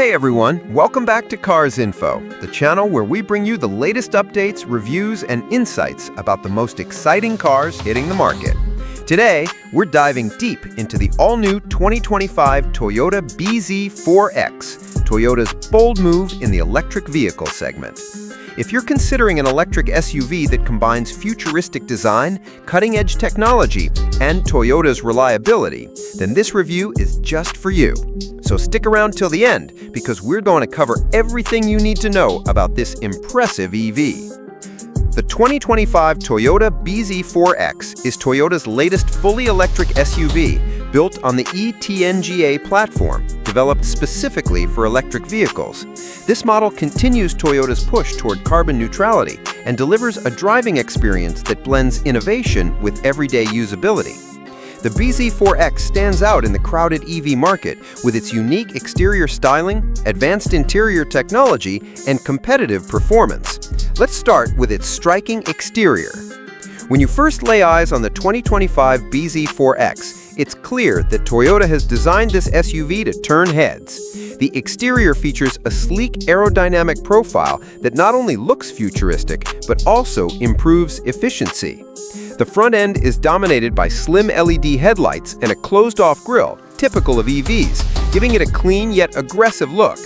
Hey everyone, welcome back to Cars Info, the channel where we bring you the latest updates, reviews, and insights about the most exciting cars hitting the market. Today, we're diving deep into the all-new 2025 Toyota bZ4X, Toyota's bold move in the electric vehicle segment. If you're considering an electric SUV that combines futuristic design, cutting-edge technology, and Toyota's reliability, then this review is just for you. So stick around till the end, because we're going to cover everything you need to know about this impressive EV. The 2025 Toyota bZ4X is Toyota's latest fully electric SUV built on the eTNGA platform, developed specifically for electric vehicles. This model continues Toyota's push toward carbon neutrality and delivers a driving experience that blends innovation with everyday usability. The bZ4X stands out in the crowded EV market with its unique exterior styling, advanced interior technology, and competitive performance. Let's start with its striking exterior. When you first lay eyes on the 2025 bZ4X, it's clear that Toyota has designed this SUV to turn heads. The exterior features a sleek aerodynamic profile that not only looks futuristic, but also improves efficiency. The front end is dominated by slim LED headlights and a closed-off grille, typical of EVs, giving it a clean yet aggressive look.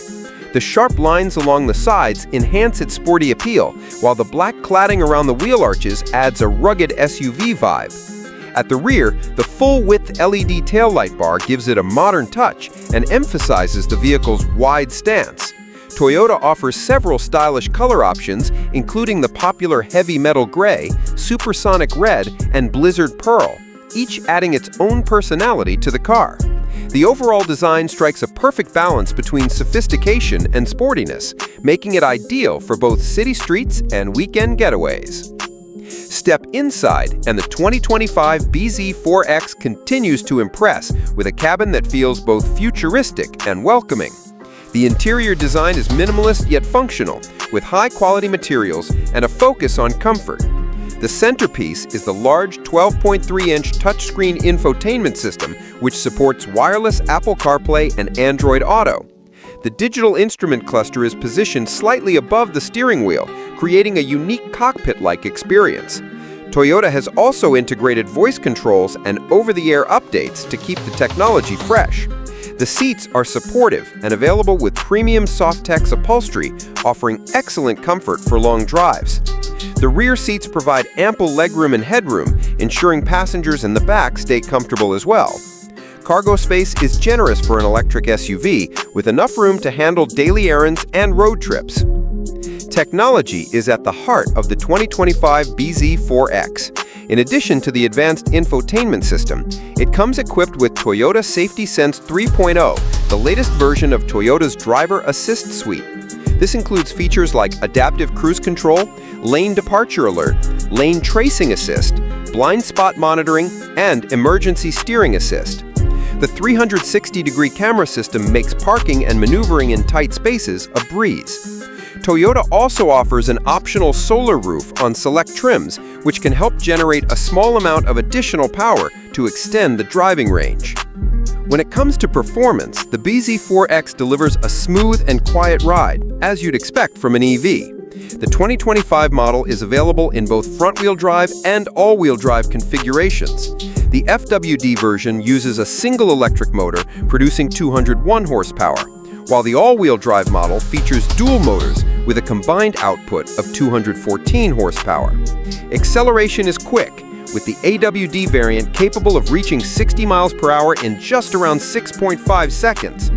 The sharp lines along the sides enhance its sporty appeal, while the black cladding around the wheel arches adds a rugged SUV vibe. At the rear, the full-width LED taillight bar gives it a modern touch and emphasizes the vehicle's wide stance. Toyota offers several stylish color options, including the popular heavy metal gray, supersonic red, and blizzard pearl, each adding its own personality to the car. The overall design strikes a perfect balance between sophistication and sportiness, making it ideal for both city streets and weekend getaways. Step inside, and the 2025 bZ4X continues to impress with a cabin that feels both futuristic and welcoming. The interior design is minimalist yet functional, with high-quality materials and a focus on comfort. The centerpiece is the large 12.3-inch touchscreen infotainment system, which supports wireless Apple CarPlay and Android Auto. The digital instrument cluster is positioned slightly above the steering wheel, creating a unique cockpit-like experience. Toyota has also integrated voice controls and over-the-air updates to keep the technology fresh. The seats are supportive and available with premium Softex upholstery, offering excellent comfort for long drives. The rear seats provide ample legroom and headroom, ensuring passengers in the back stay comfortable as well. Cargo space is generous for an electric SUV, with enough room to handle daily errands and road trips. Technology is at the heart of the 2025 bZ4X. In addition to the advanced infotainment system, it comes equipped with Toyota Safety Sense 3.0, the latest version of Toyota's Driver Assist Suite. This includes features like adaptive cruise control, lane departure alert, lane tracing assist, blind spot monitoring, and emergency steering assist. The 360-degree camera system makes parking and maneuvering in tight spaces a breeze. Toyota also offers an optional solar roof on select trims, which can help generate a small amount of additional power to extend the driving range. When it comes to performance, the bZ4X delivers a smooth and quiet ride, as you'd expect from an EV. The 2025 model is available in both front-wheel drive and all-wheel drive configurations. The FWD version uses a single electric motor, producing 201 horsepower, while the all-wheel drive model features dual motors with a combined output of 214 horsepower. Acceleration is quick, with the AWD variant capable of reaching 60 miles per hour in just around 6.5 seconds.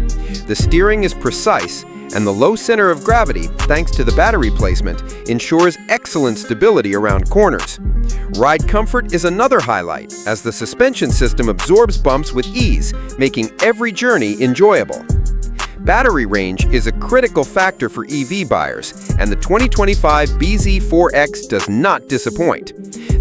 The steering is precise, and the low center of gravity, thanks to the battery placement, ensures excellent stability around corners. Ride comfort is another highlight, as the suspension system absorbs bumps with ease, making every journey enjoyable. Battery range is a critical factor for EV buyers, and the 2025 bZ4X does not disappoint.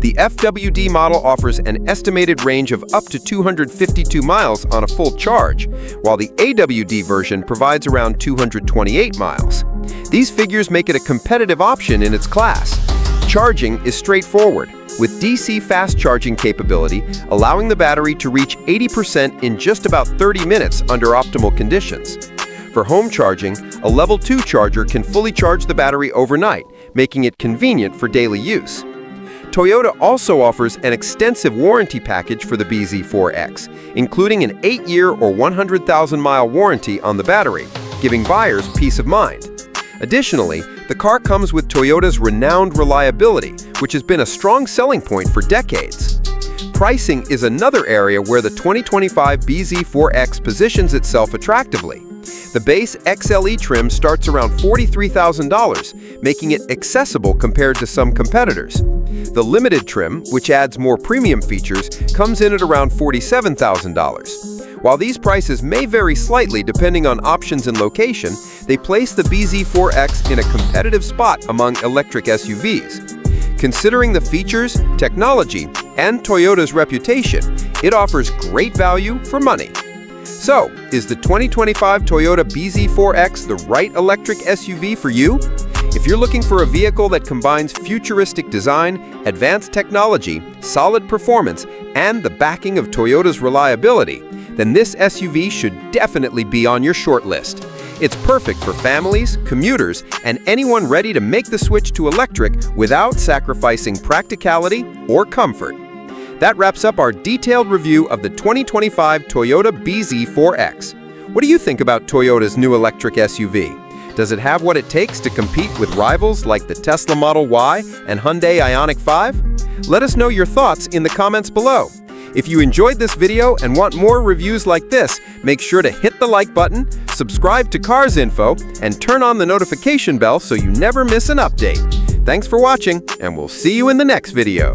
The FWD model offers an estimated range of up to 252 miles on a full charge, while the AWD version provides around 228 miles. These figures make it a competitive option in its class. Charging is straightforward, with DC fast charging capability, allowing the battery to reach 80% in just about 30 minutes under optimal conditions. For home charging, a level 2 charger can fully charge the battery overnight, making it convenient for daily use. Toyota also offers an extensive warranty package for the bZ4X, including an 8-year or 100,000-mile warranty on the battery, giving buyers peace of mind. Additionally, the car comes with Toyota's renowned reliability, which has been a strong selling point for decades. Pricing is another area where the 2025 bZ4X positions itself attractively. The base XLE trim starts around $43,000, making it accessible compared to some competitors. The limited trim, which adds more premium features, comes in at around $47,000. While these prices may vary slightly depending on options and location, they place the bZ4X in a competitive spot among electric SUVs. Considering the features, technology, and Toyota's reputation, it offers great value for money. So, is the 2025 Toyota bZ4X the right electric SUV for you? If you're looking for a vehicle that combines futuristic design, advanced technology, solid performance, and the backing of Toyota's reliability, then this SUV should definitely be on your short list. It's perfect for families, commuters, and anyone ready to make the switch to electric without sacrificing practicality or comfort. That wraps up our detailed review of the 2025 Toyota bZ4X. What do you think about Toyota's new electric SUV? Does it have what it takes to compete with rivals like the Tesla Model Y and Hyundai Ioniq 5? Let us know your thoughts in the comments below. If you enjoyed this video and want more reviews like this, make sure to hit the like button, subscribe to Cars Info, and turn on the notification bell so you never miss an update. Thanks for watching, and we'll see you in the next video.